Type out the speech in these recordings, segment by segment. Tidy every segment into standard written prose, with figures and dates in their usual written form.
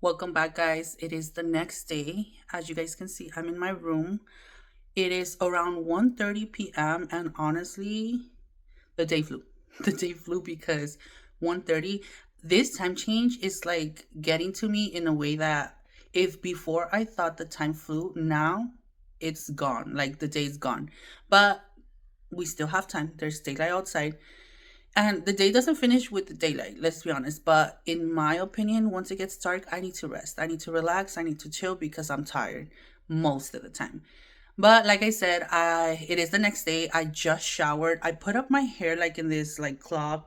Welcome back, guys. It is the next day. As you guys can see, I'm in my room. It is around 1:30 p.m. and honestly, the day flew. The day flew because 1:30, this time change is like getting to me in a way that if before I thought the time flew, now it's gone. Like the day's gone. But we still have time. There's daylight outside. And the day doesn't finish with the daylight, let's be honest. But in my opinion, once it gets dark, I need to rest. I need to relax. I need to chill because I'm tired most of the time. But like I said, it is the next day. I just showered. I put up my hair like in this like claw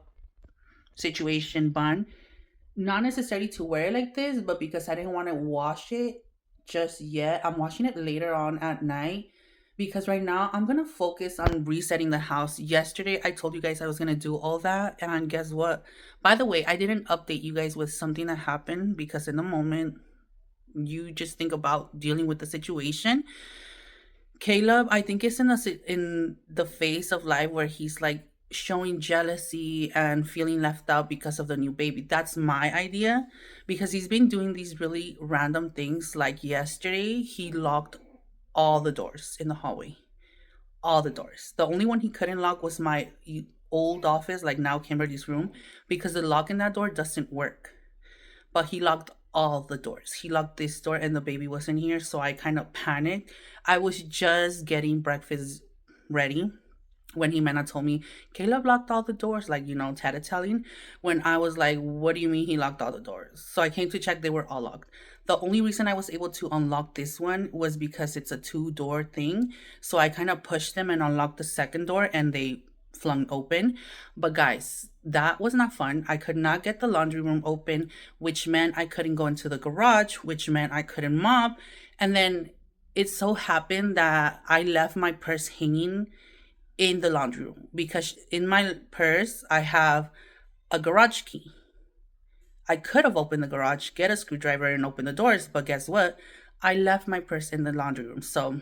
situation bun. Not necessarily to wear it like this, but because I didn't want to wash it just yet. I'm washing it later on at night because right now I'm gonna focus on resetting the house. Yesterday I told you guys I was gonna do all that, and guess what? By the way, I didn't update you guys with something that happened because in the moment you just think about dealing with the situation. Caleb, I think is in the phase of life where he's like showing jealousy and feeling left out because of the new baby. That's my idea because he's been doing these really random things. Like yesterday, he locked all the doors in the hallway. All the doors. The only one he couldn't lock was my old office, like now Kimberly's room, because the lock in that door doesn't work. But he locked all the doors. He locked this door and the baby wasn't here, so I kind of panicked. I was just getting breakfast ready when Jimena told me, Caleb locked all the doors, like, tattling. When I was like, what do you mean he locked all the doors? So I came to check, they were all locked. The only reason I was able to unlock this one was because it's a two-door thing. So I kind of pushed them and unlocked the second door and they flung open. But guys, that was not fun. I could not get the laundry room open, which meant I couldn't go into the garage, which meant I couldn't mop. And then it so happened that I left my purse hanging in the laundry room because in my purse I have a garage key. I could have opened the garage, get a screwdriver, and open the doors, but guess what? I left my purse in the laundry room. So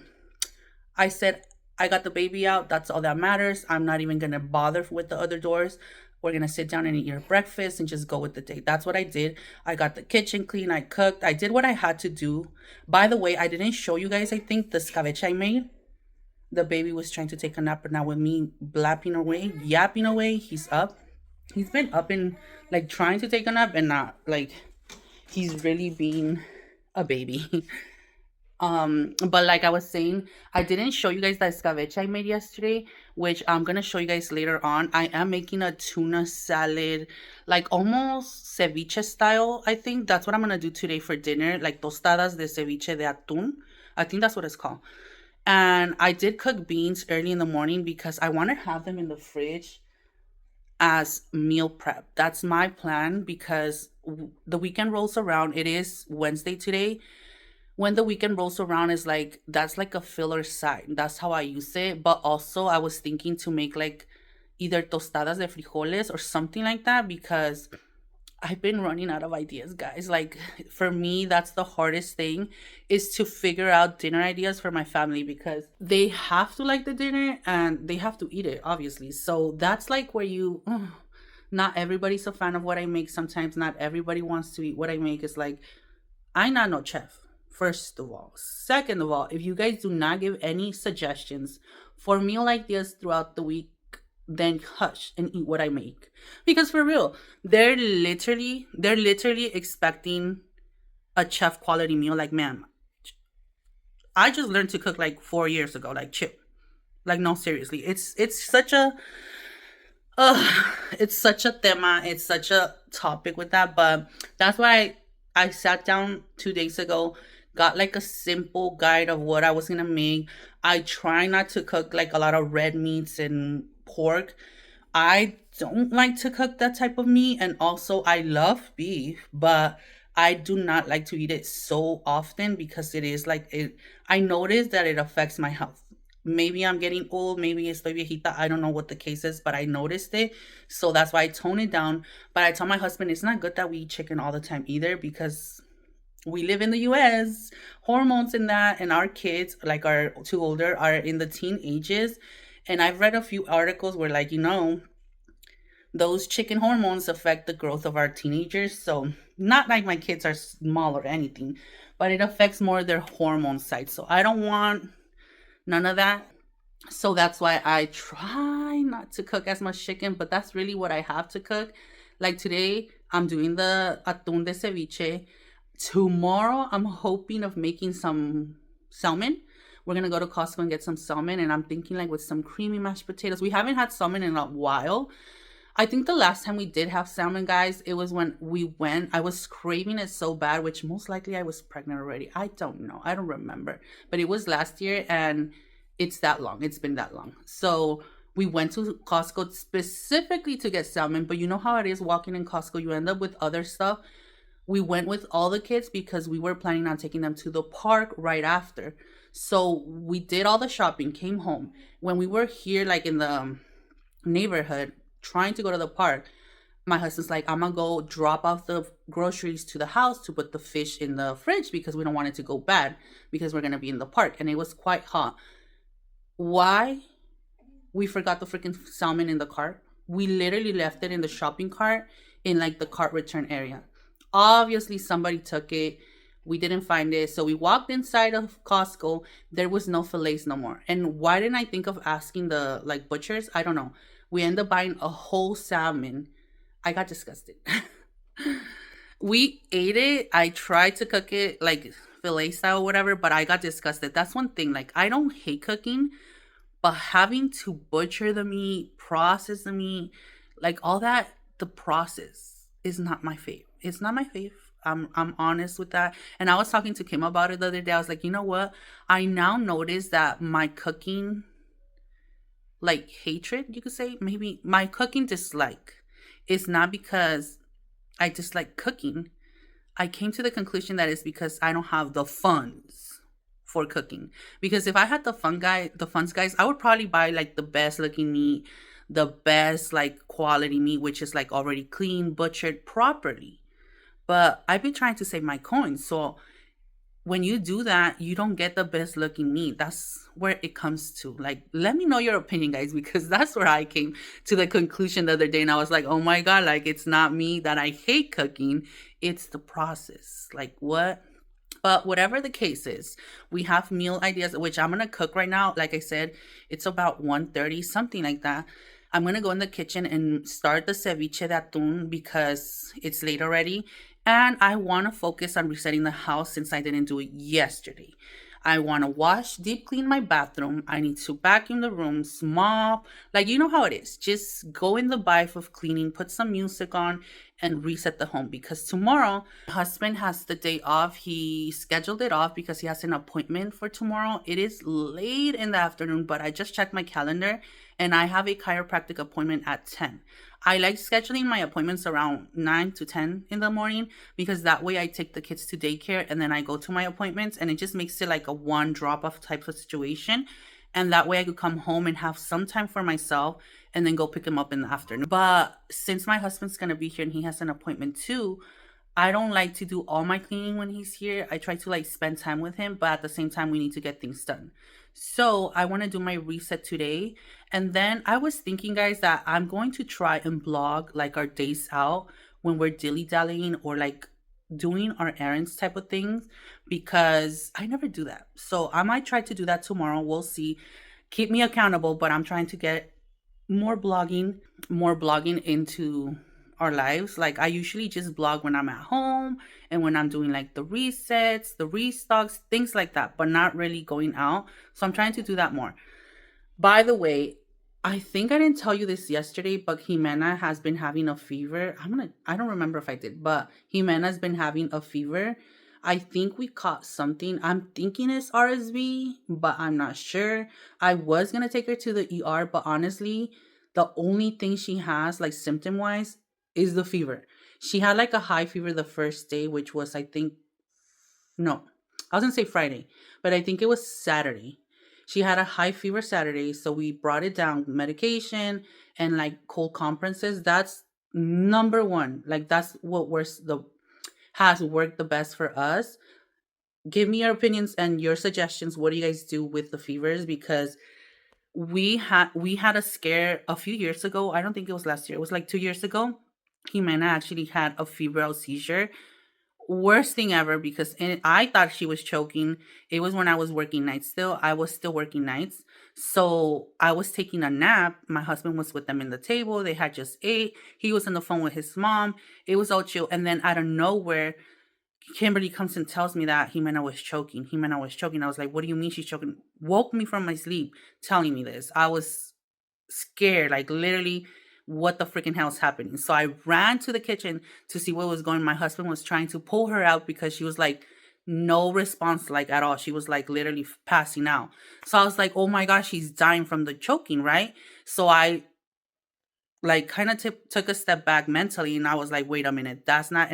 I said, I got the baby out. That's all that matters. I'm not even going to bother with the other doors. We're going to sit down and eat your breakfast and just go with the day. That's what I did. I got the kitchen clean. I cooked. I did what I had to do. By the way, I didn't show you guys, I think, the escabeche I made. The baby was trying to take a nap, but now with me blapping away, yapping away, he's up. He's been up and like trying to take a nap and not like he's really being a baby. But like I was saying, I didn't show you guys that escabeche I made yesterday, which I'm gonna show you guys later on. I am making a tuna salad, like almost ceviche style. I think that's what I'm gonna do today for dinner, like tostadas de ceviche de atún. I think that's what it's called. And I did cook beans early in the morning because I want to have them in the fridge as meal prep. That's my plan because the weekend rolls around. It is Wednesday today. When the weekend rolls around is like that's like a filler side. That's how I use it. But also I was thinking to make like either tostadas de frijoles or something like that because I've been running out of ideas, guys. Like for me, that's the hardest thing is to figure out dinner ideas for my family because they have to like the dinner and they have to eat it, obviously. So that's like where not everybody's a fan of what I make. Sometimes not everybody wants to eat what I make. It's like I'm not no chef. First of all, second of all, if you guys do not give any suggestions for meal ideas throughout the week, then hush and eat what I make. Because for real, they're literally expecting a chef quality meal. Like, ma'am, I just learned to cook like 4 years ago. Like, chill. Like, no, seriously, it's such a it's such a tema. It's such a topic with that. But that's why I sat down 2 days ago, got like a simple guide of what I was gonna make. I try not to cook like a lot of red meats and pork. I don't like to cook that type of meat, and also I love beef, but I do not like to eat it so often because it is like it. I notice that it affects my health. Maybe I'm getting old, maybe estoy viejita. I don't know what the case is, but I noticed it, so that's why I tone it down. But I tell my husband it's not good that we eat chicken all the time either because we live in the US, hormones in that, and our kids, like our two older, are in the teen ages. And I've read a few articles where, like, those chicken hormones affect the growth of our teenagers. So, not like my kids are small or anything, but it affects more their hormone side. So, I don't want none of that. So, that's why I try not to cook as much chicken, but that's really what I have to cook. Like today, I'm doing the atún de ceviche. Tomorrow, I'm hoping of making some salmon. We're gonna go to Costco and get some salmon, and I'm thinking like with some creamy mashed potatoes. We haven't had salmon in a while. I think the last time we did have salmon, guys, it was when we went. I was craving it so bad, which most likely I was pregnant already. I don't know. I don't remember. But it was last year, and it's that long. It's been that long. So we went to Costco specifically to get salmon. But you know how it is walking in Costco, you end up with other stuff. We went with all the kids because we were planning on taking them to the park right after. So we did all the shopping, came home. When we were here, like in the neighborhood, trying to go to the park, my husband's like, I'm gonna go drop off the groceries to the house to put the fish in the fridge because we don't want it to go bad because we're gonna be in the park. And it was quite hot. Why? We forgot the freaking salmon in the cart. We literally left it in the shopping cart in like the cart return area. Obviously, somebody took it. We didn't find it. So we walked inside of Costco. There was no fillets no more. And why didn't I think of asking the like butchers? I don't know. We ended up buying a whole salmon. I got disgusted. We ate it. I tried to cook it like fillet style or whatever, but I got disgusted. That's one thing. Like, I don't hate cooking, but having to butcher the meat, process the meat, like all that, the process is not my fave. It's not my fave. I'm honest with that. And I was talking to Kim about it the other day. I was like, you know what? I now notice that my cooking, like hatred, you could say, maybe my cooking dislike is not because I dislike cooking. I came to the conclusion that it's because I don't have the funds for cooking. Because if I had the funds, guys, I would probably buy like the best looking meat, the best like quality meat, which is like already clean, butchered properly. But I've been trying to save my coins. So when you do that, you don't get the best looking meat. That's where it comes to. Like, let me know your opinion, guys, because that's where I came to the conclusion the other day. And I was like, oh my God, like, it's not me that I hate cooking, it's the process. Like, what? But whatever the case is, we have meal ideas, which I'm gonna cook right now. Like I said, it's about 1:30, something like that. I'm gonna go in the kitchen and start the ceviche de atún because it's late already. And I want to focus on resetting the house since I didn't do it yesterday. I want to wash, deep clean my bathroom. I need to vacuum the rooms, mop. Like, you know how it is. Just go in the vibe of cleaning, put some music on, and reset the home. Because tomorrow, my husband has the day off. He scheduled it off because he has an appointment for tomorrow. It is late in the afternoon, but I just checked my calendar and I have a chiropractic appointment at 10. I like scheduling my appointments around 9 to 10 in the morning because that way I take the kids to daycare and then I go to my appointments, and it just makes it like a one drop off type of situation. And that way I could come home and have some time for myself and then go pick him up in the afternoon. But since my husband's going to be here and he has an appointment too, I don't like to do all my cleaning when he's here. I try to like spend time with him, but at the same time, we need to get things done. So I want to do my reset today. And then I was thinking, guys, that I'm going to try and blog like our days out when we're dilly dallying or like doing our errands type of things because I never do that. So I might try to do that tomorrow. We'll see. Keep me accountable, but I'm trying to get more blogging into our lives. Like, I usually just blog when I'm at home and when I'm doing like the resets, the restocks, things like that, but not really going out. So I'm trying to do that more. By the way, I think I didn't tell you this yesterday, but Jimena has been having a fever. I don't remember if I did, but Jimena's been having a fever. I think we caught something. I'm thinking it's RSV, but I'm not sure. I was gonna take her to the ER, but honestly, the only thing she has, like symptom wise, is the fever. She had like a high fever the first day, which was, I think, no, I was gonna say Friday, but I think it was Saturday. She had a high fever Saturday, so we brought it down, medication and like cold compresses. That's number one. Like, that's what works the has worked the best for us. Give me your opinions and your suggestions. What do you guys do with the fevers? Because we had a scare a few years ago. I don't think it was last year. It was like 2 years ago. Jimena actually had a febrile seizure. Worst thing ever, because I thought she was choking. It was when I was working nights still. I was still working nights. So I was taking a nap. My husband was with them in the table. They had just ate. He was on the phone with his mom. It was all chill. And then out of nowhere, Kimberly comes and tells me that Jimena was choking. Jimena was choking. I was like, what do you mean she's choking? Woke me from my sleep telling me this. I was scared, like literally, what the freaking hell is happening? So I ran to the kitchen to see what was going on. My husband was trying to pull her out because she was like, no response, like at all. She was like literally passing out. So I was like, oh my gosh, she's dying from the choking, right? So I like kind of took a step back mentally, and I was like, wait a minute, that's not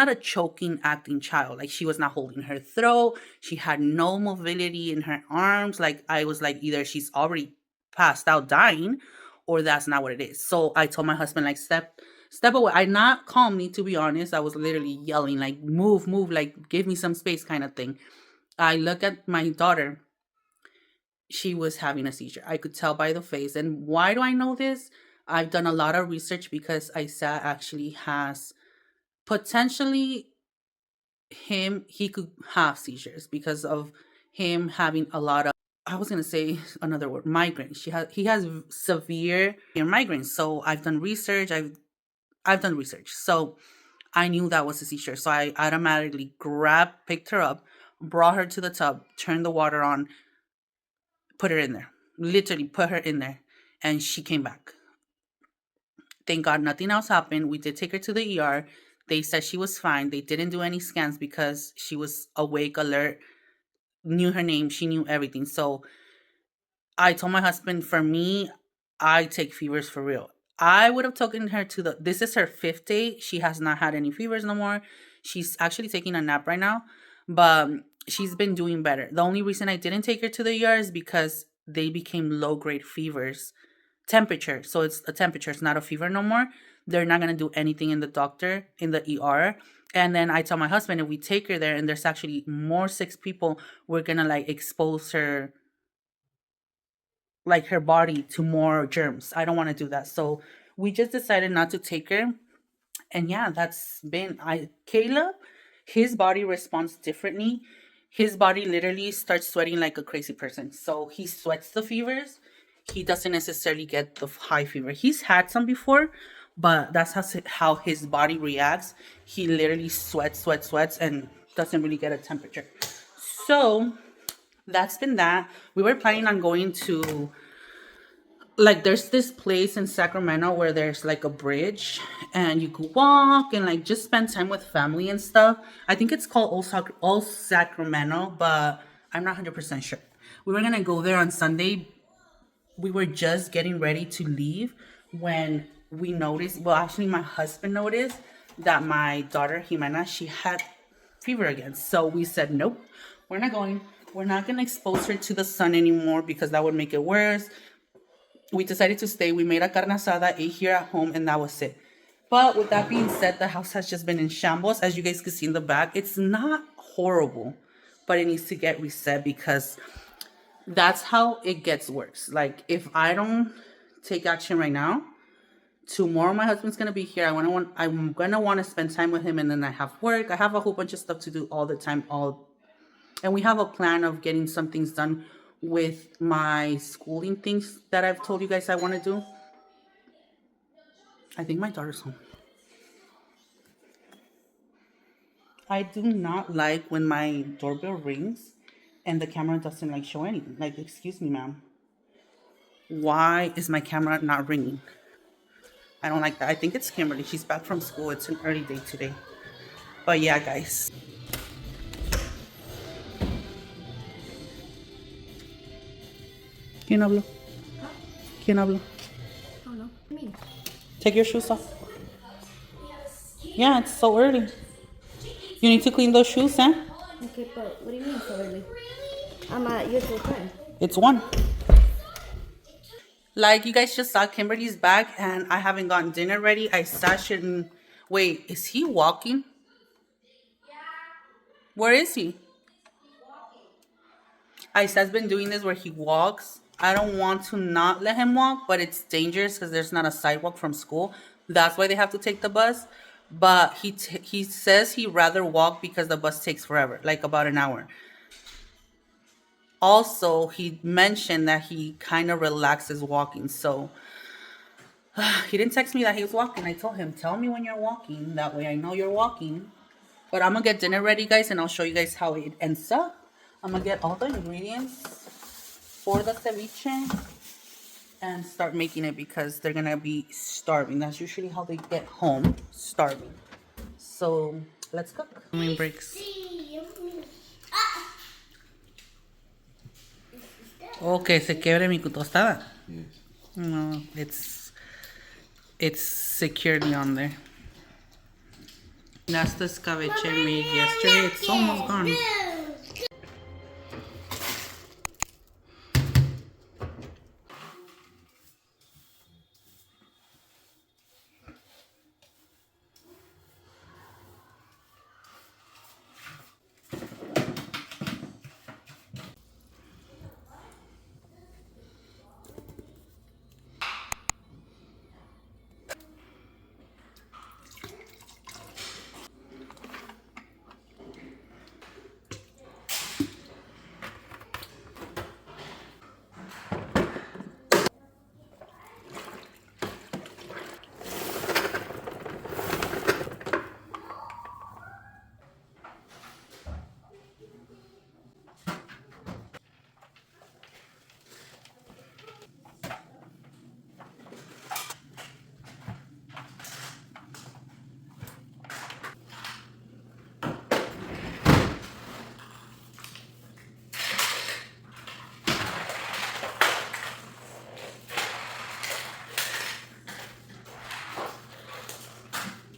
a choking acting child. Like, she was not holding her throat. She had no mobility in her arms. Like, I was like, either she's already passed out dying, or that's not what it is. So I told my husband, like, step away. I not calmly, to be honest. I was literally yelling, like, move, like, give me some space kind of thing. I look at my daughter. She was having a seizure. I could tell by the face. And why do I know this? I've done a lot of research because Isa actually has potentially he could have seizures because of him having a lot of, I was going to say another word, migraines. He has severe migraines. So I've done research. So I knew that was a seizure. So I automatically picked her up, brought her to the tub, turned the water on, put her in there. Literally put her in there, and she came back. Thank God nothing else happened. We did take her to the ER. They said she was fine. They didn't do any scans because she was awake, alert, knew her name, she knew everything. So I told my husband, for me, I take fevers for real. I would have taken her to this is her fifth day. She has not had any fevers no more. She's actually taking a nap right now, but she's been doing better. The only reason I didn't take her to the ER is because they became low grade fevers. Temperature. So it's a temperature, it's not a fever no more. They're not going to do anything in the ER. And then I tell my husband, if we take her there and there's actually more sick people, we're going to like expose her, like her body, to more germs. I don't want to do that. So we just decided not to take her. And yeah, that's been I Caleb, his body responds differently. His body literally starts sweating like a crazy person. So he sweats the fevers. He doesn't necessarily get the high fever. He's had some before, but that's how his body reacts. He literally sweats, and doesn't really get a temperature. So that's been that. We were planning on going to, like, there's this place in Sacramento where there's like a bridge, and you could walk and like just spend time with family and stuff. I think it's called Old Sacramento, but I'm not 100% sure. We were gonna go there on Sunday. We were just getting ready to leave when we noticed, well, actually my husband noticed that my daughter Jimena, she had fever again. So we said, nope, we're not going. We're not going to expose her to the sun anymore because that would make it worse. We decided to stay. We made a carne asada, ate here at home, and that was it. But with that being said, the house has just been in shambles. As you guys can see in the back, it's not horrible, but it needs to get reset because that's how it gets worse. Like, if I don't take action right now, tomorrow my husband's gonna be here. I'm gonna want to spend time with him, and then I have work. I have a whole bunch of stuff to do all the time. And we have a plan of getting some things done with my schooling things that I've told you guys I want to do. I think my daughter's home. I do not like when my doorbell rings and the camera doesn't like show anything. Like, excuse me, ma'am. Why is my camera not ringing? I don't like that. I think it's Kimberly. She's back from school. It's an early day today. But yeah, guys. ¿Quién habló? ¿Quién habló? Oh no. What do you mean? Take your shoes off. Yeah, it's so early. You need to clean those shoes, eh? Okay, but what do you mean so early? I'm at your time. It's 1. Like, you guys just saw, Kimberly's back, and I haven't gotten dinner ready. I sat and wait. Is he walking? Where is he? Isa's been doing this where he walks. I don't want to not let him walk, but it's dangerous because there's not a sidewalk from school. That's why they have to take the bus. But he says he'd rather walk because the bus takes forever, like about an hour. Also, he mentioned that he kind of relaxes walking. So he didn't text me that he was walking. I told him, tell me when you're walking. That way I know you're walking. But I'm going to get dinner ready, guys, and I'll show you guys how it ends up. I'm going to get all the ingredients for the ceviche and start making it because they're going to be starving. That's usually how they get home, starving. So let's cook. Main breaks. Okay, se quiebre mi tostada. Yes. No, it's securely on there. That's the escabeche made yesterday. It's almost gone.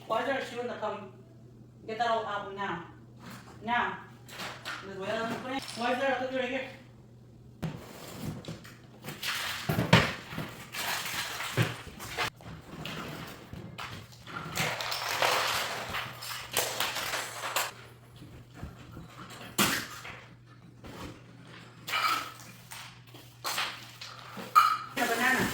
Why is there a shoe in the cubby? Get that all out now. Now. Why is there a cookie right here? A banana.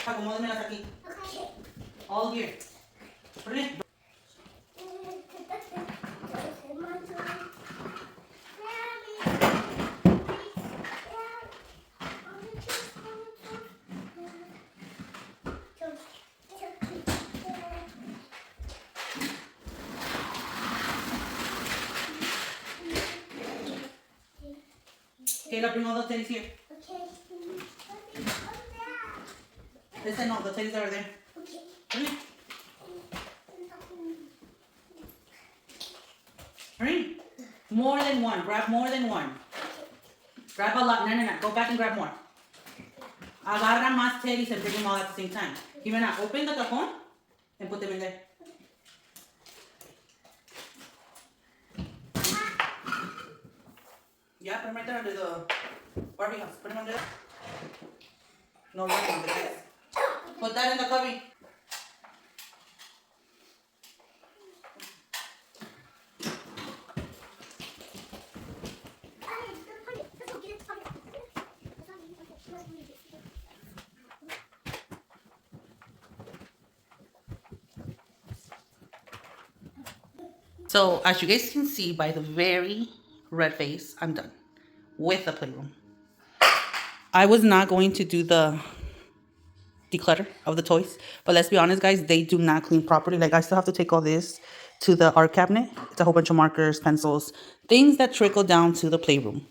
Acomódemelas aquí. All here. Ready? Kayla, bring all the teddies here. Listen, no, the teddies are there. Hurry. Hurry. More than one. Grab more than one. Grab a lot. No. Go back and grab more. Agarra más teddies and bring them all at the same time. Jimena, open the cajón and put them in there. Yeah, put them right there under the Barbie house. Put them under there. No, right under there. Put that in the cubby. So as you guys can see by the very red face, I'm done with the playroom. I was not going to do the declutter of the toys, but let's be honest, guys, they do not clean properly. Like, I still have to take all this to the art cabinet. It's a whole bunch of markers, pencils, things that trickle down to the playroom.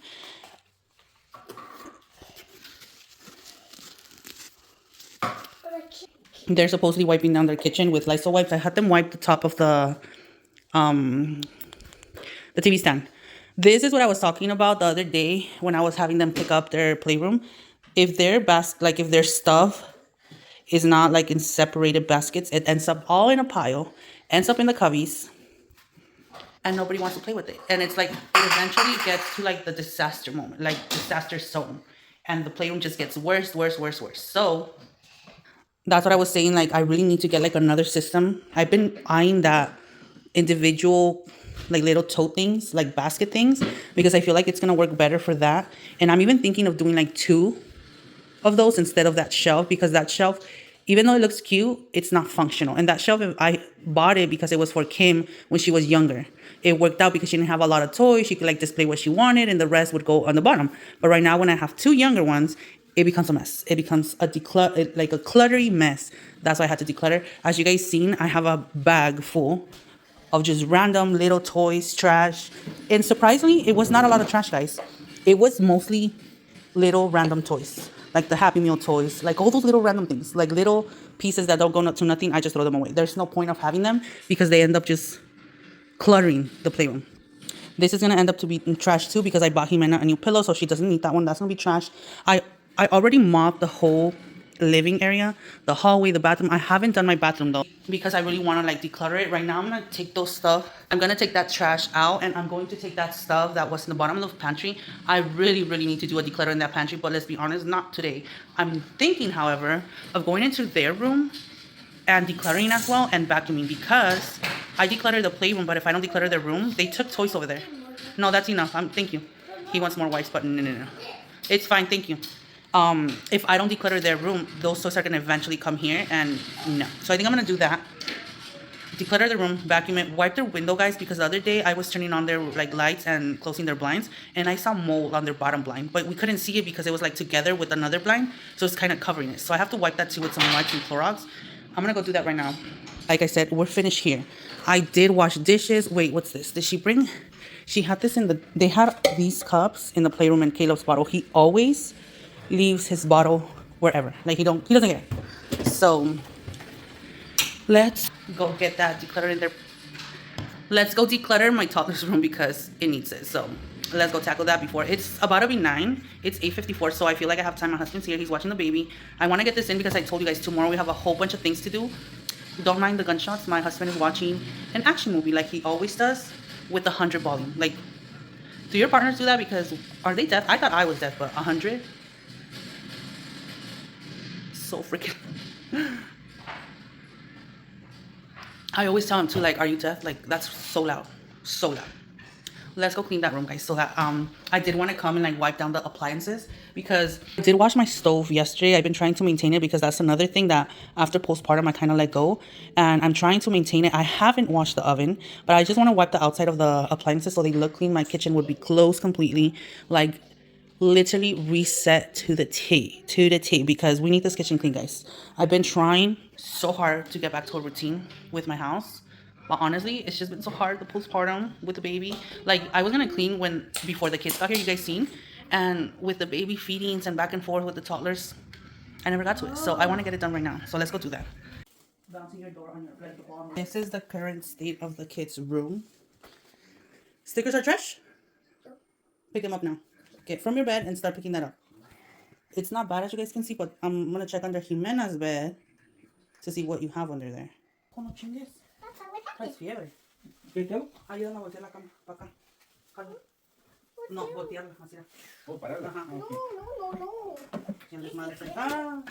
They're supposedly wiping down their kitchen with Lysol wipes. I had them wipe the top of the The TV stand. This is what I was talking about the other day when I was having them pick up their playroom. If if their stuff is not like in separated baskets, it ends up all in a pile, ends up in the cubbies, and nobody wants to play with it. And it's like it eventually gets to like the disaster moment, like disaster zone. And the playroom just gets worse, worse, worse, worse. So that's what I was saying. Like, I really need to get like another system. I've been eyeing that individual, like little tote things, like basket things, because I feel like it's gonna work better for that. And I'm even thinking of doing like two of those instead of that shelf, because that shelf, even though it looks cute, it's not functional. And that shelf, I bought it because it was for Kim when she was younger. It worked out because she didn't have a lot of toys. She could like display what she wanted, and the rest would go on the bottom. But right now, when I have two younger ones, it becomes a mess. It becomes a like a cluttery mess. That's why I had to declutter. As you guys seen, I have a bag full of just random little toys, trash. And surprisingly, it was not a lot of trash, guys. It was mostly little random toys, like the Happy Meal toys, like all those little random things, like little pieces that don't go to nothing. I just throw them away. There's no point of having them because they end up just cluttering the playroom. This is gonna end up to be trash too because I bought Jimena a new pillow, so she doesn't need that one. That's gonna be trash. I already mopped the whole living area, the hallway, the bathroom. I haven't done my bathroom though because I really want to like declutter it. Right now I'm gonna take those stuff. I'm gonna take that trash out, and I'm going to take that stuff that was in the bottom of the pantry. I really need to do a declutter in that pantry, but let's be honest, not today. I'm thinking, however, of going into their room and decluttering as well and vacuuming, because I decluttered the playroom, but if I don't declutter their room, they took toys over there. No, that's enough. Thank you. He wants more wipes, but no. It's fine, thank you. If I don't declutter their room, those toys are gonna eventually come here, and no. So I think I'm gonna do that. Declutter the room, vacuum it, wipe their window, guys, because the other day I was turning on their like lights and closing their blinds, and I saw mold on their bottom blind, but we couldn't see it because it was like together with another blind, so it's kind of covering it. So I have to wipe that too with some wipes and Clorox. I'm gonna go do that right now. Like I said, we're finished here. I did wash dishes. Wait, what's this? Did she bring? She had this in the. They had these cups in the playroom in Caleb's bottle. He always leaves his bottle wherever. Like he doesn't get it. So let's go get that decluttered in there. Let's go declutter my toddler's room because it needs it. So let's go tackle that before it's about to be 9. It's 8:54, so I feel like I have time. My husband's here. He's watching the baby. I want to get this in because I told you guys tomorrow we have a whole bunch of things to do. Don't mind the gunshots. My husband is watching an action movie like he always does with 100 volume. Like, do your partners do that? Because are they deaf? I thought I was deaf, but 100? So freaking. I always tell him too, like, are you deaf? Like, that's so loud. So loud. Let's go clean that room, guys, so that I did want to come and like wipe down the appliances because I did wash my stove yesterday. I've been trying to maintain it because that's another thing that after postpartum I kind of let go, and I'm trying to maintain it. I haven't washed the oven, but I just want to wipe the outside of the appliances so they look clean. My kitchen would be closed completely, like literally reset to the T because we need this kitchen clean, guys. I've been trying so hard to get back to a routine with my house. But honestly, it's just been so hard, the postpartum with the baby. Like, I was gonna clean before the kids got here, you guys seen. And with the baby feedings and back and forth with the toddlers, I never got to it. So I wanna get it done right now. So let's go do that. Bouncing your door on your the bottom. This is the current state of the kids' room. Stickers are trash? Pick them up now. Get from your bed and start picking that up. It's not bad as you guys can see, but I'm gonna check under Jimena's bed to see what you have under there. ¿Cómo chingues? Traes fiebre. ¿Qué tengo? Ayúdame a voltear la cama para acá. Calma. No, voltearla, así. Oh, pararla. Ajá. No. ¿Quién desmadre? Ah.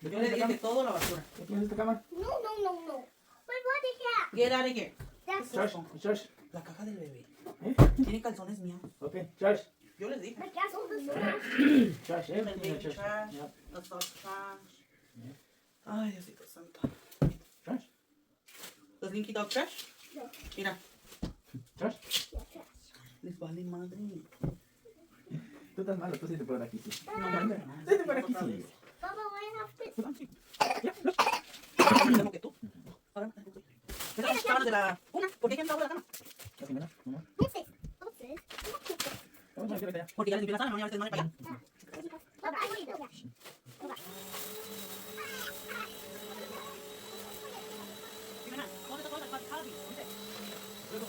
Yo le dije todo a la basura. ¿Qué tienes esta cama? No. But what is that? Get out of here. That's Charge. La caja del bebé. ¿Eh? Tiene calzones míos. Okay, charge. Yo les dije. but that's all the stuff. Charge, El everything baby is charge. trash. Yep. The soft trash. Yeah. Ay, Diosito santo. Charge. Does Linky Dog trash? No. Mira. Charge. Yeah, trash. Les vale madre. Tú estás malo, tú sí te puedes aquí, sí. No, Sí te puedes aquí, sí. Baba, why have this? Tú también. Ya, no. Mismo que tú. Ahora, mira las sábanas de la una. ¿Por qué hay que entrar de la cama? Ya, Jimena, mamá. What's this? What's this? Vamos a ver qué le da. Porque ya les limpié la sábana, no, ya les mandé para allá. Baba, I need to. Baba. Jimena, ¿dónde está toda la casa? ¿Viste? Luego.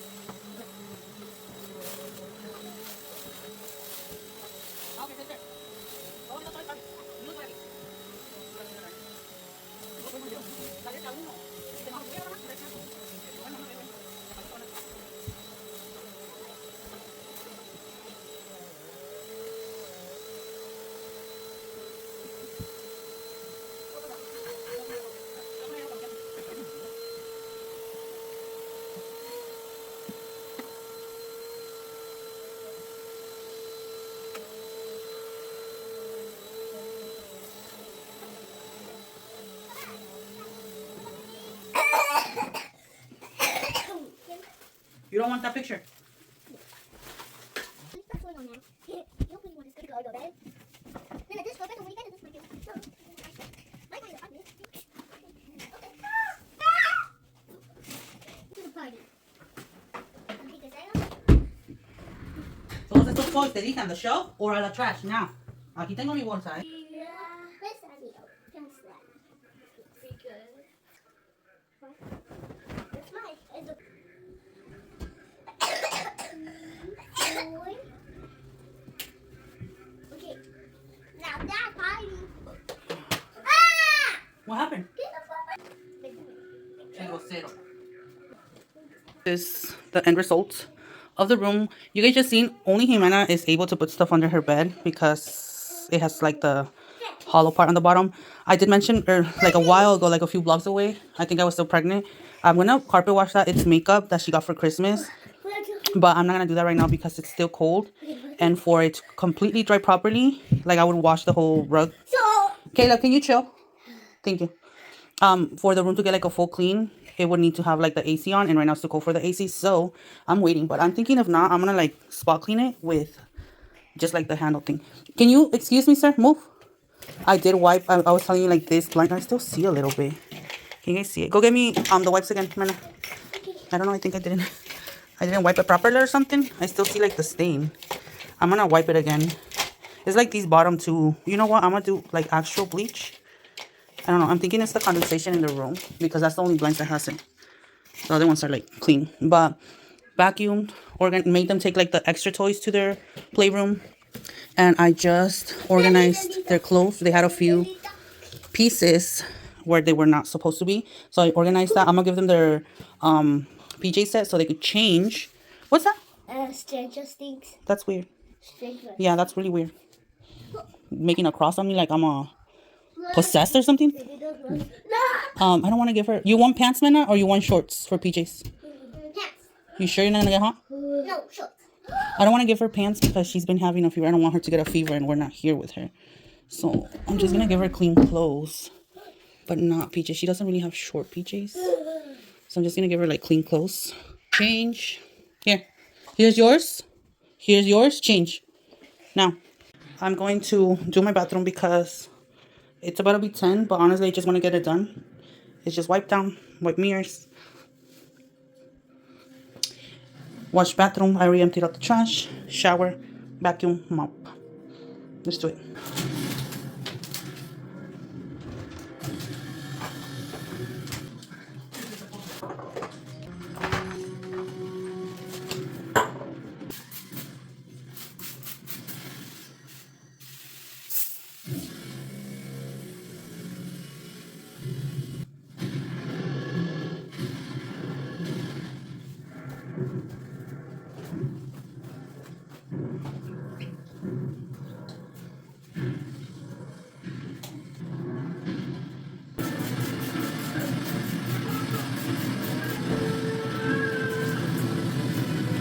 You don't want that picture? What's going on now? You don't really want to go to bed. Then at this point, when we get to this point, no. My kind of ugly. Okay. To the party. Todos estos toys te dije, the shelf or a la trash. Now, aquí tengo mi bolsa, eh. Where's the amigo? Finish that. Because. It's mine. It's a. Okay. Now that party. Ah! What happened? Get the fuck. Tengo cero. This is the end result of the room. You guys just seen only Jimena is able to put stuff under her bed because it has like the hollow part on the bottom. I did mention like a while ago, like a few blocks away, I think I was still pregnant. I'm gonna carpet wash that. It's makeup that she got for Christmas, but I'm not gonna do that right now because it's still cold. And for it to completely dry properly, like I would wash the whole rug. Kayla, can you chill? Thank you. For the room to get like a full clean, it would need to have like the AC on, and right now it's too cold for the AC, so I'm waiting. But I'm thinking if not, I'm gonna like spot clean it with just like the handle thing. Can you excuse me, sir? Move. I did wipe. I was telling you like this blind. I still see a little bit. Can you guys see it? Go get me the wipes again, Mena. I don't know. I think I didn't. I didn't wipe it properly or something. I still see like the stain. I'm gonna wipe it again. It's like these bottom two. You know what? I'm gonna do like actual bleach. I don't know. I'm thinking it's the condensation in the room because that's the only blinds that has it. The other ones are like clean. But vacuumed, made them take like the extra toys to their playroom. And I just organized their clothes. They had a few pieces where they were not supposed to be. So I organized that. I'm going to give them their PJ set so they could change. What's that? Stranger things. That's weird. Stranger. Yeah, that's really weird. Making a cross on me like I'm a possessed or something. I don't want to give her. You want pants, Mena, or you want shorts for PJs? Pants. You sure you're not gonna get hot? No, shorts. I don't want to give her pants because she's been having a fever. I don't want her to get a fever and we're not here with her. So I'm just gonna give her clean clothes, but not PJs. She doesn't really have short PJs, so I'm just gonna give her like clean clothes. Change. Here. Here's yours. Here's yours. Change. Now, I'm going to do my bathroom because it's about to be 10, but honestly, I just want to get it done. It's just wipe down, wipe mirrors, wash bathroom. I already emptied out the trash, shower, vacuum, mop. Let's do it.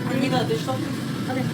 Bring me the dish soap. Okay.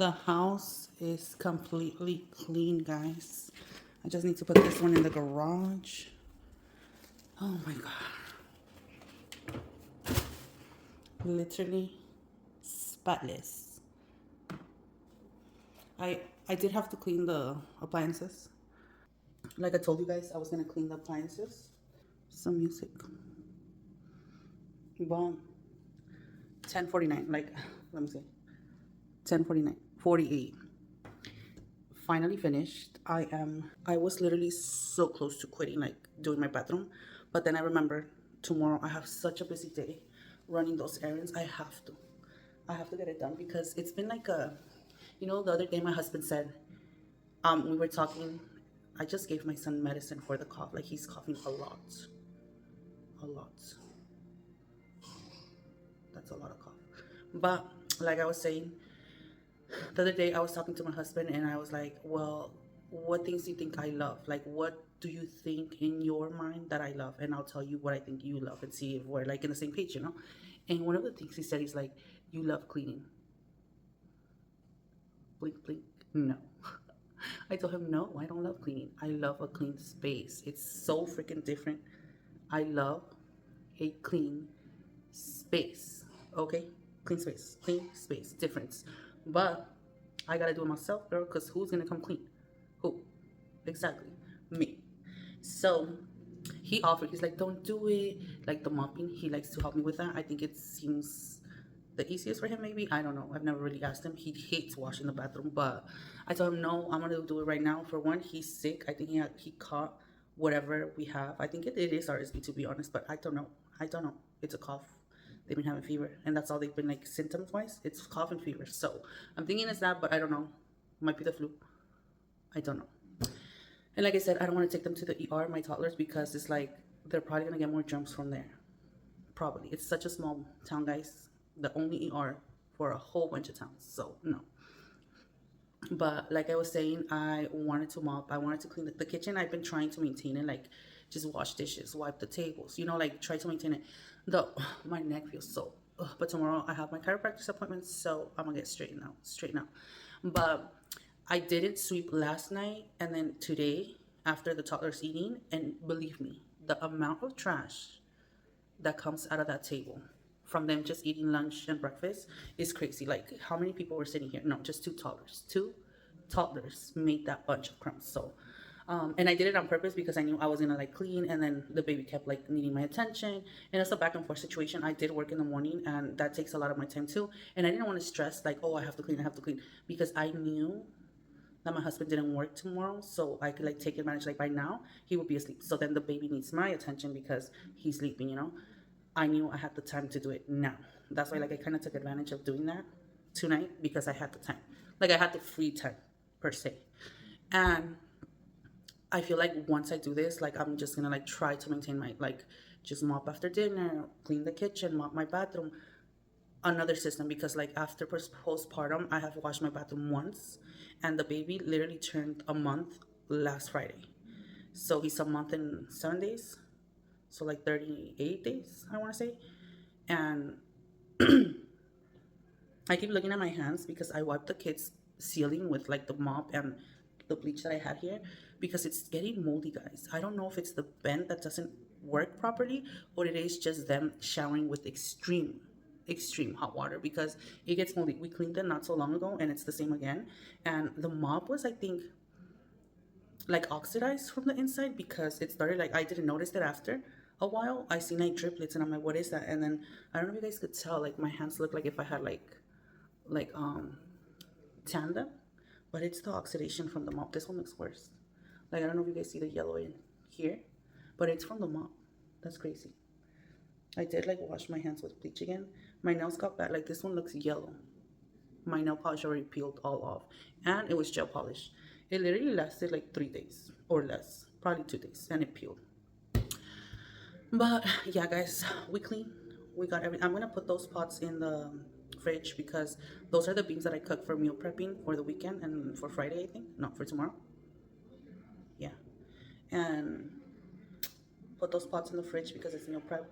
The house is completely clean, guys. I just need to put this one in the garage. Oh my god. Literally spotless. I did have to clean the appliances. Like I told you guys, I was gonna clean the appliances. Some music. Well, 10:49. Like, let me see. 10:49. 48. Finally finished. I was literally so close to quitting, like doing my bathroom, but then I remember tomorrow I have such a busy day running those errands. I have to get it done because it's been like the other day my husband said, we were talking. I just gave my son medicine for the cough. Like, he's coughing a lot. That's a lot of cough. But like I was saying, the other day I was talking to my husband and I was like, well, what things do you think I love? Like, what do you think in your mind that I love? And I'll tell you what I think you love and see if we're like in the same page. And one of the things he said, he's like, you love cleaning. Blink, blink. No. I told him, no, I don't love cleaning. I love a clean space. It's so freaking different. I love a clean space. Okay? Clean space. Difference. But I gotta do it myself, girl, because who's gonna come clean? Who? Exactly. Me. So he offered, he's like, don't do it. Like the mopping, he likes to help me with that. I think it seems the easiest for him, maybe. I don't know. I've never really asked him. He hates washing the bathroom, but I told him, no, I'm gonna do it right now. For one, he's sick. I think he caught whatever we have. I think it is RSV, to be honest, but I don't know. It's a cough. They've been having fever, and that's all they've been like symptoms wise. It's cough and fever. So I'm thinking it's that, but I don't know. Might be the flu. I don't know. And like I said, I don't want to take them to the ER, my toddlers, because it's like they're probably gonna get more germs from there. Probably. It's such a small town, guys. The only ER for a whole bunch of towns. So no. But like I was saying, I wanted to mop. I wanted to clean the kitchen. I've been trying to maintain it, like just wash dishes, wipe the tables, like try to maintain it. My neck feels so. But tomorrow I have my chiropractor's appointment, so I'm gonna get straightened out. But I didn't sweep last night and then today after the toddlers eating, and believe me, the amount of trash that comes out of that table from them just eating lunch and breakfast is crazy. Like, how many people were sitting here? No, just two toddlers. Two toddlers made that bunch of crumbs. So, and I did it on purpose because I knew I was gonna like clean, and then the baby kept like needing my attention, and it's a back and forth situation. I did work in the morning, and that takes a lot of my time too. And I didn't want to stress like, oh, I have to clean, because I knew that my husband didn't work tomorrow, so I could like take advantage. Like by now, he would be asleep. So then the baby needs my attention because he's sleeping. I knew I had the time to do it now. That's why like I kind of took advantage of doing that tonight because I had the time. Like I had the free time per se. And I feel like once I do this, like I'm just gonna like try to maintain my like just mop after dinner, clean the kitchen, mop my bathroom, another system, because like after postpartum I have washed my bathroom once, and the baby literally turned a month last Friday. So he's a month and 7 days. So like 38 days, I want to say. And I keep looking at my hands because I wiped the kids' ceiling with like the mop and the bleach that I had here, because it's getting moldy, guys. I don't know if it's the vent that doesn't work properly, or it is just them showering with extreme hot water, because it gets moldy. We cleaned it not so long ago and it's the same again. And the mop was, I think, like oxidized from the inside, because it started like, I didn't notice that after a while I seen like driplets, and I'm like, what is that? And then I don't know if you guys could tell, like my hands look like if I had like tanned them, but it's the oxidation from the mop. This one looks worse. Like I don't know if you guys see the yellow in here, but it's from the mop. That's crazy. I did like wash my hands with bleach again. My nails got bad. Like this one looks yellow. My nail polish already peeled all off, and it was gel polish. It literally lasted like 3 days or less, probably 2 days, and it peeled. But yeah, guys, we clean. We got everything. I'm gonna put those pots in the fridge because those are the beans that I cook for meal prepping for the weekend and for Friday, I think. Not for tomorrow. Yeah. And put those pots in the fridge because it's meal prep.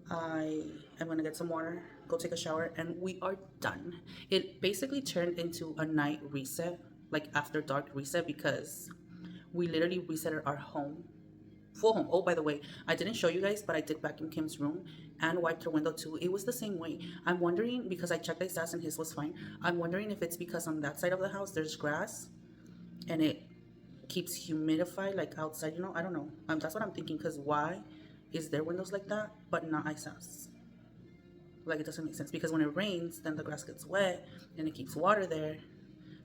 I am gonna get some water, go take a shower, and we are done. It basically turned into a night reset, like after dark reset, because we literally resetted our home, full home. Oh, by the way, I didn't show you guys, but I did vacuum Kim's room and wiped her window too. It was the same way. I'm wondering, because I checked his ass and his was fine. I'm wondering if it's because on that side of the house there's grass and it keeps humidified like outside, you know. I don't know. That's what I'm thinking, because why is there windows like that but not ice house? Like, it doesn't make sense, because when it rains then the grass gets wet and it keeps water there,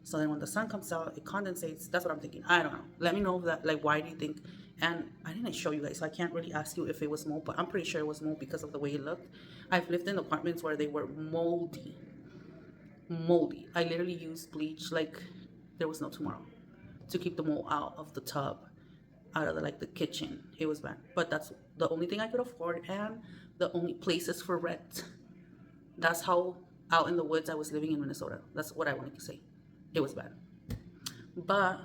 so then when the sun comes out it condensates. That's what I'm thinking. I don't know. Let me know that, like, why do you think? And I didn't show you guys, so I can't really ask you if it was mold, but I'm pretty sure it was mold because of the way it looked. I've lived in apartments where they were moldy. I literally used bleach like there was no tomorrow to keep the mold out of the tub, out of the kitchen. It was bad, but that's the only thing I could afford and the only places for rent. That's how out in the woods I was living in Minnesota. That's what I wanted to say. It was bad, but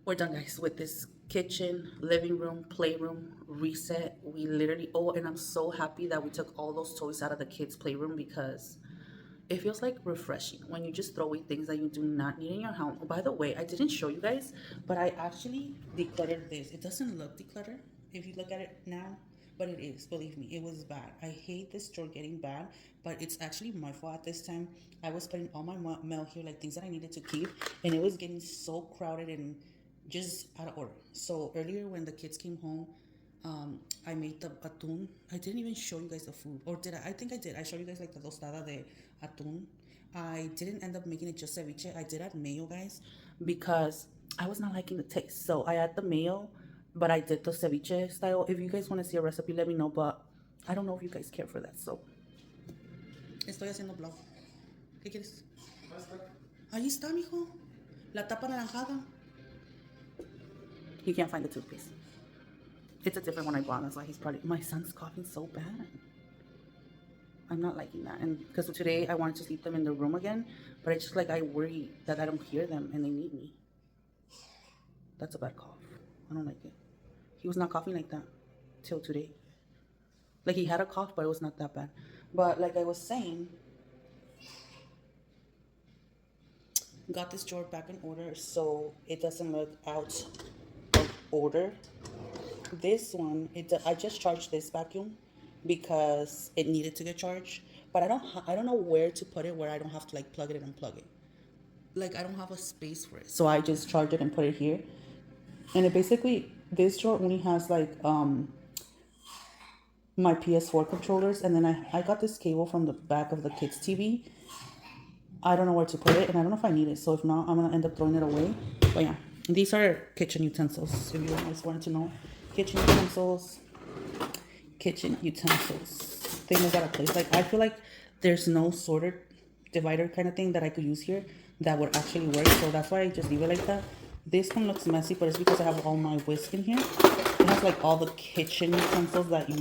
we're done, guys, with this kitchen, living room, playroom reset. We literally, oh, and I'm so happy that we took all those toys out of the kids' playroom, because it feels like refreshing when you just throw away things that you do not need in your home. Oh, by the way, I didn't show you guys, but I actually decluttered this. It doesn't look decluttered if you look at it now, but it is. Believe me, it was bad. I hate this drawer getting bad, but it's actually my fault at this time. I was putting all my mail here, like things that I needed to keep, and it was getting so crowded and just out of order. So earlier when the kids came home, I made the atún. I didn't even show you guys the food, or did I? I think I did. I showed you guys like the tostada de atún. I didn't end up making it just ceviche. I did add mayo, guys, because I was not liking the taste. So I add the mayo, but I did the ceviche style. If you guys want to see a recipe, let me know, but I don't know if you guys care for that. So estoy haciendo blog. ¿Qué quieres? Ahí está, mijo. La tapa naranjada. You can't find the toothpaste. It's a different one I bought. That's why he's probably... My son's coughing so bad. I'm not liking that. And because today I wanted to sleep them in the room again, but I just I worry that I don't hear them and they need me. That's a bad cough. I don't like it. He was not coughing like that till today. Like, he had a cough, but it was not that bad. But like I was saying, got this drawer back in order so it doesn't look out of order. This one, I just charged this vacuum because it needed to get charged, but I don't know where to put it where I don't have to plug it and unplug it. Like, I don't have a space for it, so I just charged it and put it here. And it basically, this drawer only has my PS4 controllers, and then I got this cable from the back of the kids' TV. I don't know where to put it, and I don't know if I need it, so if not, I'm gonna end up throwing it away. But yeah, these are kitchen utensils, if you guys wanted to know. Kitchen utensils. They move out of place. Like, I feel like there's no sorter divider kind of thing that I could use here that would actually work, so that's why I just leave it like that. This one looks messy, but it's because I have all my whisk in here. It has all the kitchen utensils that you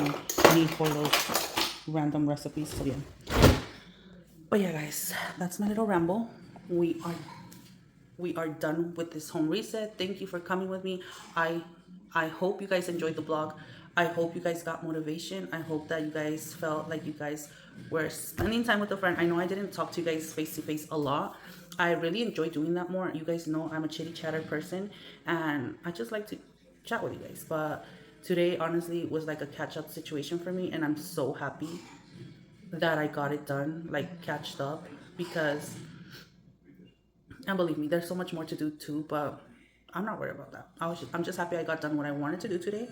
need for those random recipes, so yeah. But yeah, guys, that's my little ramble. We are done with this home reset. Thank you for coming with me. I hope you guys enjoyed the vlog. I hope you guys got motivation. I hope that you guys felt like you guys were spending time with a friend. I know I didn't talk to you guys face to face a lot. I really enjoy doing that more. You guys know I'm a chitty chatter person, and I just like to chat with you guys. But today, honestly, was like a catch up situation for me, and I'm so happy that I got it done, catched up, because, and believe me, there's so much more to do too, but I'm not worried about that. I'm just happy I got done what I wanted to do today,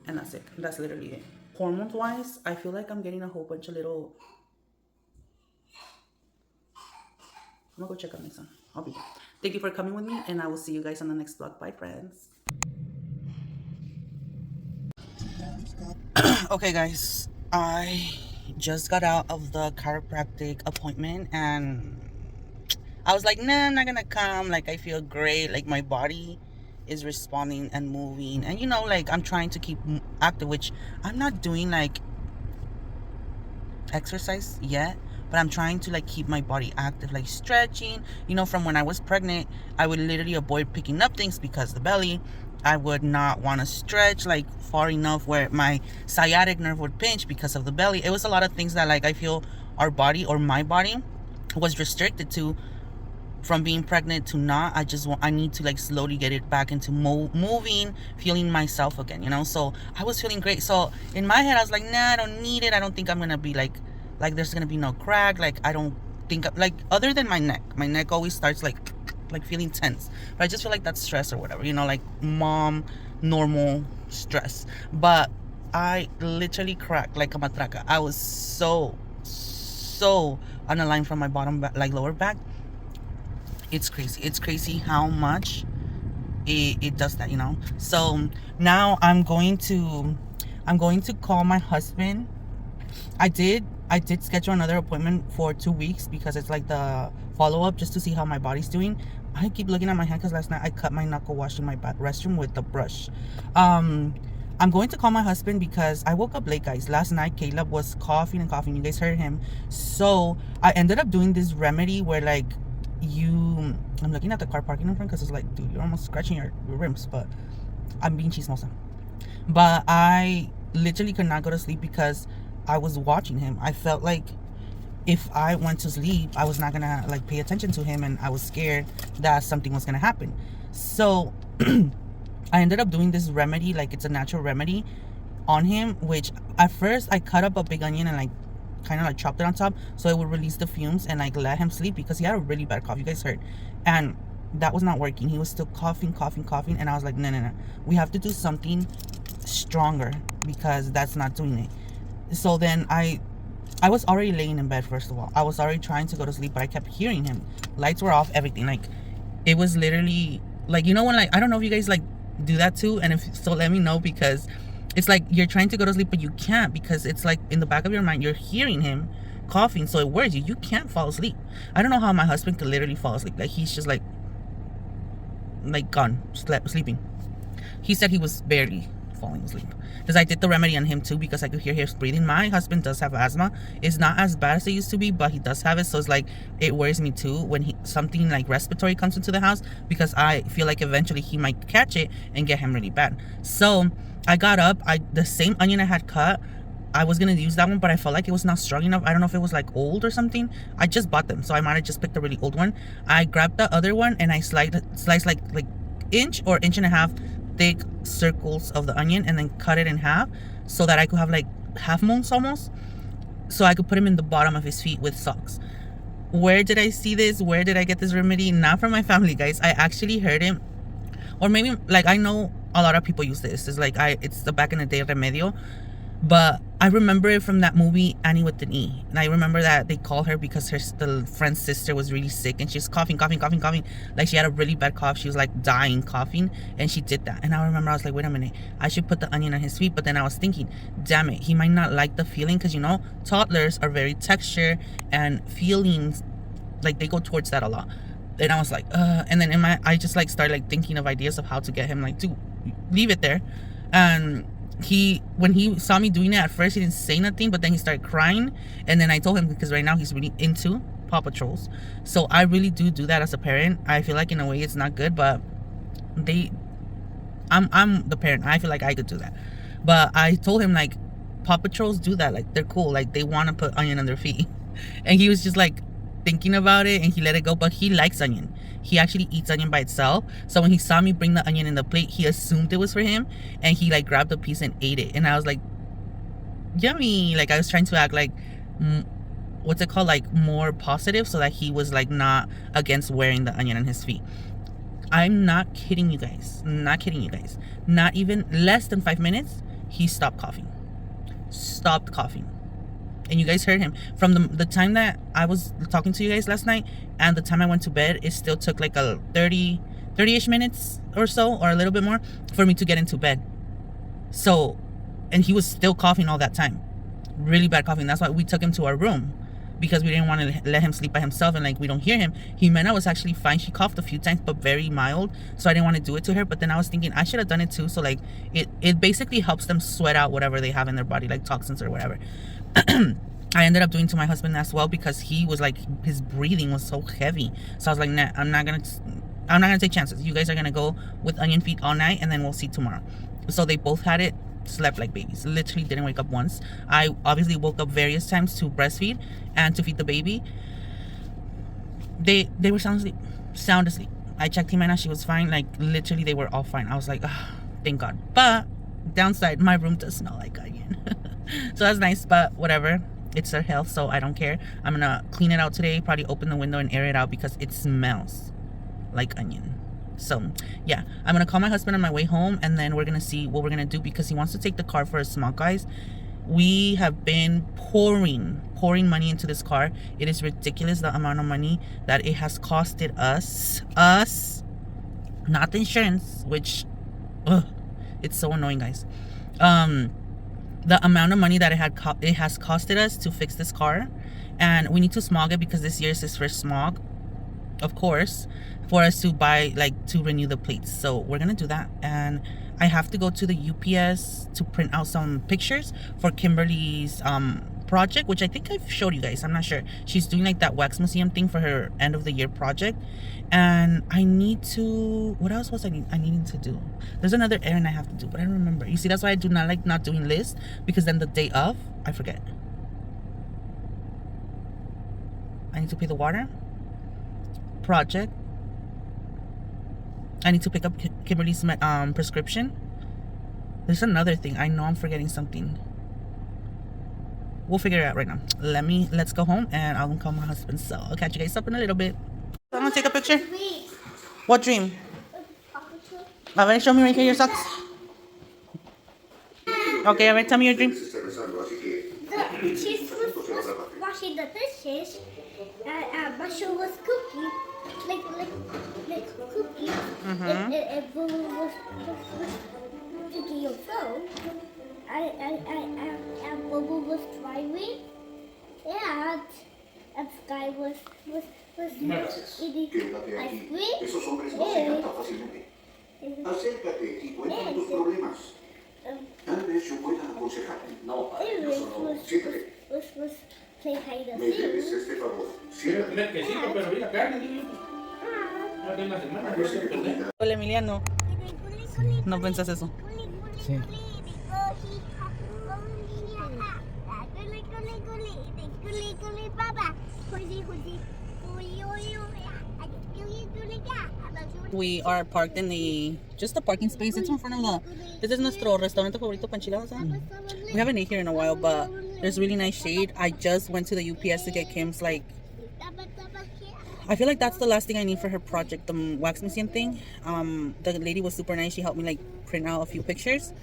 and that's it. That's literally it. Hormones wise, I feel like I'm getting a whole bunch of little... I'm gonna go check on my son. I'll be back. Thank you for coming with me, and I will see you guys on the next vlog. Bye, friends. Okay, guys, I just got out of the chiropractic appointment, and I was like, nah, I'm not gonna come. I feel great. My body is responding and moving, and I'm trying to keep active, which I'm not doing exercise yet, but I'm trying to keep my body active, stretching. From when I was pregnant, I would literally avoid picking up things because the belly, I would not want to stretch like far enough where my sciatic nerve would pinch because of the belly. It was a lot of things that like I feel our body or my body was restricted to from being pregnant to not. I need to like slowly get it back into moving, feeling myself again, you know. So I was feeling great. So in my head I was like, nah, I don't need it. I don't think I'm gonna be like there's gonna be no crack. Like I don't think like, other than my neck always starts like feeling tense, but I just feel like that's stress or whatever, you know, like mom normal stress. But I literally cracked like a matraca. I was so unaligned from my bottom back, like lower back. It's crazy how much it does that, you know. So now I'm going to call my husband. I did schedule another appointment for 2 weeks because it's like the follow-up, just to see how my body's doing. I keep looking at my hand because last night I cut my knuckle washing my restroom with the brush. I'm going to call my husband because I woke up late, guys. Last night Caleb was coughing and coughing. You guys heard him. So I ended up doing this remedy where like I'm looking at the car parking in front because it's like, dude, you're almost scratching your rims. But I'm being chismosa. But I literally could not go to sleep because I was watching him. I felt like if I went to sleep, I was not gonna like pay attention to him, and I was scared that something was gonna happen. So I ended up doing this remedy, like it's a natural remedy on him, which at first I cut up a big onion and like kind of like chopped it on top so it would release the fumes and like let him sleep, because he had a really bad cough, you guys heard, and that was not working. He was still coughing, and I was like, no, we have to do something stronger because that's not doing it. So then I was already laying in bed. First of all, I was already trying to go to sleep, but I kept hearing him. Lights were off, everything. Like it was literally like, you know, when like, I don't know if you guys like do that too, and if so, let me know, because it's like you're trying to go to sleep but you can't, because it's like in the back of your mind you're hearing him coughing, so it worries you. You can't fall asleep. I don't know how my husband could literally fall asleep. Like he's just like gone, sleeping. He said he was barely falling asleep, because I did the remedy on him too, because I could hear his breathing. My husband does have asthma. It's not as bad as it used to be, but he does have it. So it's like it worries me too when something like respiratory comes into the house, because I feel like eventually he might catch it and get him really bad. So I got up. The same onion I had cut, I was gonna use that one, but I felt like it was not strong enough. I don't know if it was like old or something. I just bought them, so I might have just picked a really old one. I grabbed the other one and I sliced like inch or inch and a half thick circles of the onion, and then cut it in half so that I could have like half moons almost, so I could put him in the bottom of his feet with socks. Where did I see this? Where did I get this remedy? Not from my family, guys. I actually heard him, or maybe like I know a lot of people use this. It's like it's the back in the day remedio, but I remember it from that movie Annie with an E, and I remember that they called her because the friend's sister was really sick and she was coughing, like she had a really bad cough. She was like dying coughing, and she did that. And I remember I was like, wait a minute, I should put the onion on his feet. But then I was thinking, damn it, he might not like the feeling, because you know toddlers are very texture and feelings, like they go towards that a lot. And I was like, and then I just like started like thinking of ideas of how to get him like to leave it there. And when he saw me doing it, at first he didn't say nothing, but then he started crying. And then I told him, because right now he's really into Paw Patrols. So I really do that as a parent. I feel like in a way it's not good, but I'm the parent. I feel like I could do that. But I told him like Paw Patrols do that, like they're cool, like they want to put onion on their feet. And he was just like thinking about it, and he let it go. But he likes onion. He actually eats onion by itself. So when he saw me bring the onion in the plate, he assumed it was for him, and he like grabbed a piece and ate it. And I was like, yummy. Like I was trying to act like what's it called, like more positive, so that he was like not against wearing the onion on his feet. I'm not kidding you guys. Not even less than 5 minutes, he stopped coughing. And you guys heard him. From the time that I was talking to you guys last night and the time I went to bed, it still took like a 30-ish minutes or so, or a little bit more, for me to get into bed. So, and he was still coughing all that time. Really bad coughing. That's why we took him to our room, because we didn't want to let him sleep by himself and like we don't hear him. Jimena was actually fine. She coughed a few times, but very mild. So I didn't want to do it to her. But then I was thinking I should have done it too. So like it basically helps them sweat out whatever they have in their body, like toxins or whatever. I ended up doing to my husband as well, because he was like, his breathing was so heavy. So I was like, nah, I'm not gonna I'm not gonna take chances. You guys are gonna go with onion feet all night, and then we'll see tomorrow. So they both had it, slept like babies. Literally didn't wake up once. I obviously woke up various times to breastfeed and to feed the baby. They were sound asleep. Sound asleep. I checked Jimena, she was fine. Like literally they were all fine. I was like, oh, thank God. But downside, my room does smell like onion. So that's nice, but whatever. It's their health, so I don't care. I'm gonna clean it out today, probably open the window and air it out because it smells like onion. So yeah, I'm gonna call my husband on my way home, and then we're gonna see what we're gonna do because he wants to take the car for a smock, guys. We have been pouring money into this car. It is ridiculous the amount of money that it has costed us, not the insurance, which it's so annoying, guys. The amount of money that it has costed us to fix this car, and we need to smog it because this year is his first smog, of course, for us to buy, like, to renew the plates. So we're gonna do that, and I have to go to the UPS to print out some pictures for Kimberly's project, which I think I've showed you guys. I'm not sure. She's doing like that wax museum thing for her end of the year project, and I need to, what else was I needing to do? There's another errand I have to do, but I don't remember. You see, that's why I do not like not doing lists, because then the day of I forget. I need to pay the water project. I need to pick up Kimberly's prescription. There's another thing. I know I'm forgetting something. We'll figure it out right now. Let's go home and I'll call my husband. So I'll catch you guys up in a little bit. I'm gonna take a picture. What dream? A ver, show me right here your socks. Okay, a ver, tell me your dream. She was washing the dishes. But she was cooking, like cooking. And Boo was taking your phone. And Boo was driving. And Sky was eating ice cream. Esos hombres no se cantan fácilmente. Acércate y cuéntame tus problemas. Tal vez yo pueda aconsejarte. No, padre, yo solo... Siéntate. Was playing hide and Me debes seek. este favor. Creo Siéntate. que sí, pero vi la carne, digo. Hace una semana, no sé qué perder. Hola, Emiliano. No pensás eso. Sí. We are parked in just a parking space. It's in front of this is nuestro restaurante favorito, Panchiladas. We haven't ate here in a while, but there's really nice shade. I just went to the UPS to get Kim's, like, I feel like that's the last thing I need for her project, the wax museum thing. The lady was super nice. She helped me, like, print out a few pictures.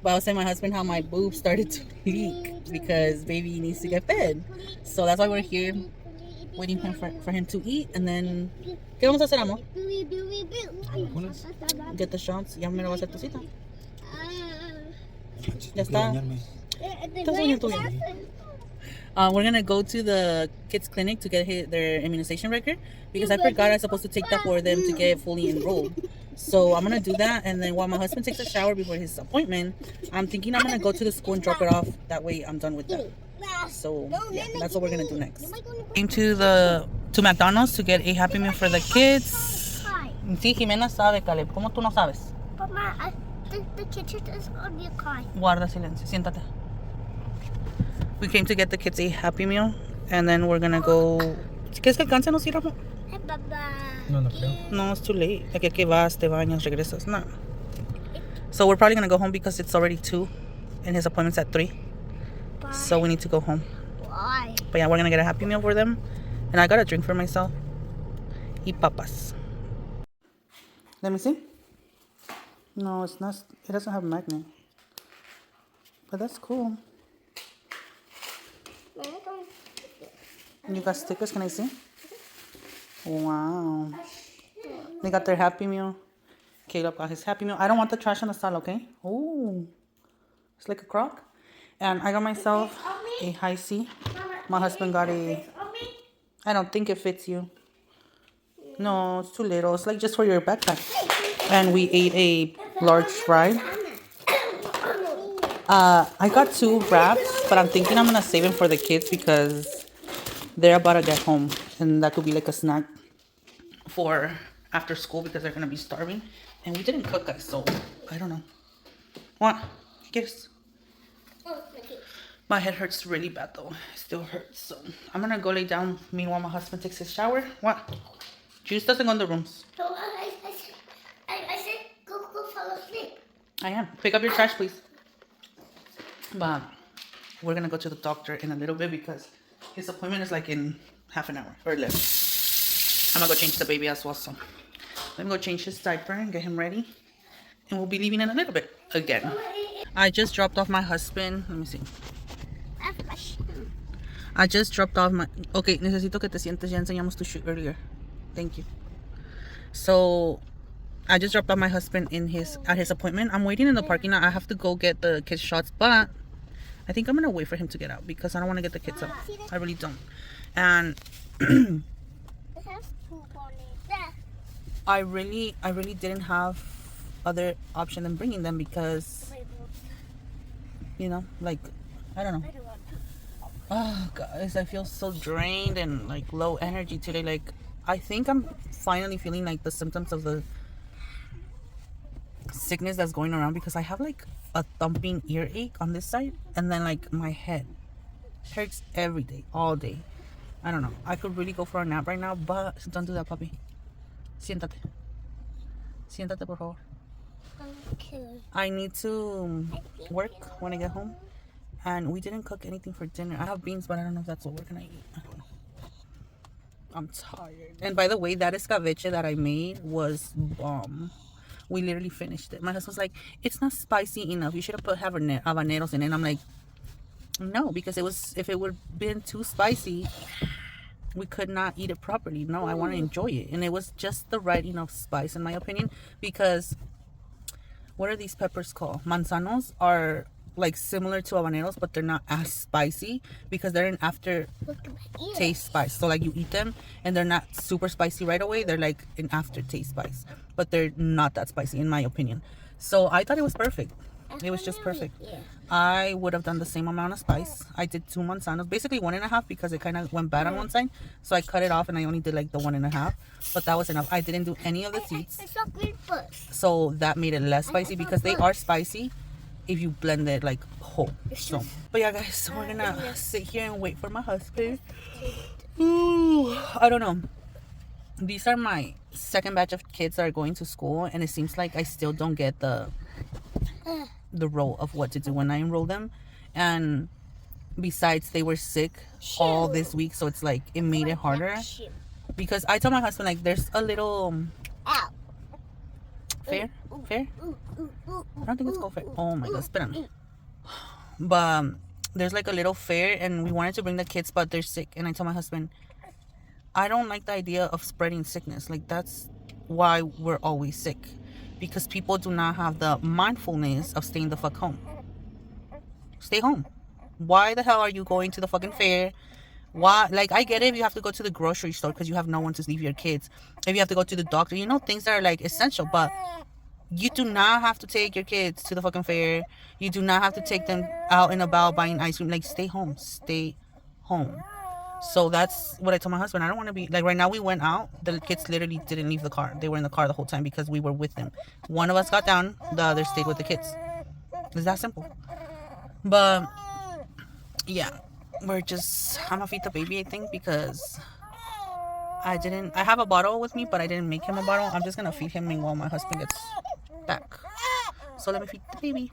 But I was telling my husband how my boobs started to leak because baby needs to get fed. So that's why we're here waiting for him to eat. And then, ¿qué vamos a hacer, amor? Get the shots. Ya me lo vas a hacer tu cita. Ya está. Estás bien tú. We're gonna go to the kids clinic to get their immunization record because I forgot I was supposed to take that for them to get fully enrolled. So I'm gonna do that, and then while my husband takes a shower before his appointment, I'm thinking I'm gonna go to the school and drop it off. That way I'm done with that. So yeah, that's what we're gonna do next. Came to McDonald's to get a Happy Meal for the kids. Sí, Jimena sabe, Caleb. ¿Cómo tú no sabes? But the kitchen is on your car. Guarda silencio. Siéntate. We came to get the kids a Happy Meal, and then we're gonna go. ¿Quieres que alcance a nos ir, amor? No, no creo. No, it's too late. Like, que vas, te bañas, regresas. No. So we're probably gonna go home because it's already 2 and his appointment's at 3. So we need to go home. Why? But yeah, we're gonna get a Happy Meal for them. And I got a drink for myself. Y papas. Let me see. No, it's not. It doesn't have a magnet. But that's cool. You got stickers, can I see? Wow. They got their Happy Meal. Caleb got his Happy Meal. I don't want the trash on the stall, okay? Oh, it's like a crock. And I got myself a high C. My husband got a, I don't think it fits you. No, it's too little. It's like just for your backpack. And we ate a large fry. I got 2 wraps, but I'm thinking I'm gonna save them for the kids because they're about to get home, and that could be like a snack for after school because they're gonna be starving. And we didn't cook, guys, so I don't know. What? Guess. Oh, my teeth. My head hurts really bad though. It still hurts. So I'm gonna go lay down. Meanwhile, my husband takes his shower. What? Juice doesn't go in the rooms. So I said go fall asleep. I am. Pick up your trash, please. But we're gonna go to the doctor in a little bit because his appointment is like in half an hour or less. I'm gonna go change the baby as well. So let me go change his diaper and get him ready. And we'll be leaving in a little bit again. I just dropped off my husband. Let me see. I just dropped off my... Okay, necesito que te sientes. Ya enseñamos tu shoot earlier. Thank you. So, I just dropped off my husband at his appointment. I'm waiting in the parking lot. I have to go get the kids' shots, but I think I'm going to wait for him to get out because I don't want to get the kids out. I really don't. And I really didn't have other option than bringing them because, you know, like, I don't know. Oh, guys, I feel so drained and like low energy today. Like, I think I'm finally feeling like the symptoms of the sickness that's going around because I have like a thumping earache on this side, and then like my head hurts every day, all day. I don't know. I could really go for a nap right now, but don't do that, puppy. Siéntate. Siéntate, por favor. Okay. I need to work when I get home. And we didn't cook anything for dinner. I have beans, but I don't know if that's what we're gonna eat. I don't know. I'm tired. And by the way, that escabeche that I made was bomb. We literally finished it. My husband's like, it's not spicy enough. You should have put habaneros in it. And I'm like, no, because if it would have been too spicy, we could not eat it properly. No, I want to enjoy it. And it was just the right enough spice, in my opinion, because what are these peppers called? Manzanos are like similar to habaneros, but they're not as spicy because they're an after taste spice. So like you eat them and they're not super spicy right away. They're like an aftertaste spice, but they're not that spicy in my opinion. So I thought it was perfect. It was just perfect. I would have done the same amount of spice. I did 2 manzanos, basically 1.5 because it kind of went bad on one side. So I cut it off and I only did like the 1.5, but that was enough. I didn't do any of the seeds. So that made it less spicy because they are spicy if you blend it like whole. So, but yeah, guys, so we're gonna sit here and wait for my husband. Ooh, I don't know. These are my second batch of kids that are going to school, and it seems like I still don't get the role of what to do when I enroll them. And besides, they were sick all this week, so it's like it made it harder. Because I told my husband like there's a little fair. I don't think it's called fair. Oh my god, espérame. But there's like a little fair, and we wanted to bring the kids, but they're sick. And I told my husband, I don't like the idea of spreading sickness. Like, that's why we're always sick, because people do not have the mindfulness of staying the fuck home. Stay home. Why the hell are you going to the fucking fair? Why? Like, I get it if you have to go to the grocery store because you have no one to leave your kids. If you have to go to the doctor, you know, things that are like essential, but you do not have to take your kids to the fucking fair. You do not have to take them out and about buying ice cream. Like, stay home. Stay home. So that's what I told my husband. I don't want to be like, right now we went out. The kids literally didn't leave the car. They were in the car the whole time because we were with them. One of us got down, the other stayed with the kids. It's that simple. But yeah, I'm gonna feed the baby, I think, because I have a bottle with me, but I didn't make him a bottle. I'm just gonna feed him while my husband gets back. So let me feed the baby.